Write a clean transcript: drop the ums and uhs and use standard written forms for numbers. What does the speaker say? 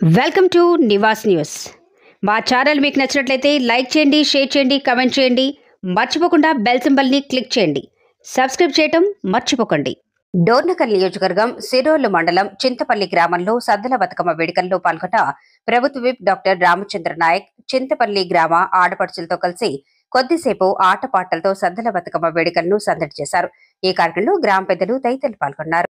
Welcome to Nivas news. మా channel మీకు నచ్చినట్లయితే లైక్ చేయండి, షేర్ చేయండి, కమెంట్ చేయండి. మర్చిపోకుండా బెల్ సింబల్ని క్లిక్ చేయండి. సబ్స్క్రైబ్ చేయటం మర్చిపోకండి. డోర్నకల్ నియోజకవర్గం సిరోలు మండలం చింతపల్లి గ్రామంలో సద్దుల బతుకమ్మ వేడుకల్లో పాల్గొన్న ప్రభుత్వ విప్ డాక్టర్ రామచంద్ర నాయక్ చింతపల్లి గ్రామ ఆడపడుచులతో కలిసి కొద్దిసేపు ఆటపాటలతో సద్దుల బతుకమ్మ వేడుకలను సందడి చేశారు. ఈ కార్యక్రమంలో గ్రామ పెద్దలు తదితరులు పాల్గొన్నారు.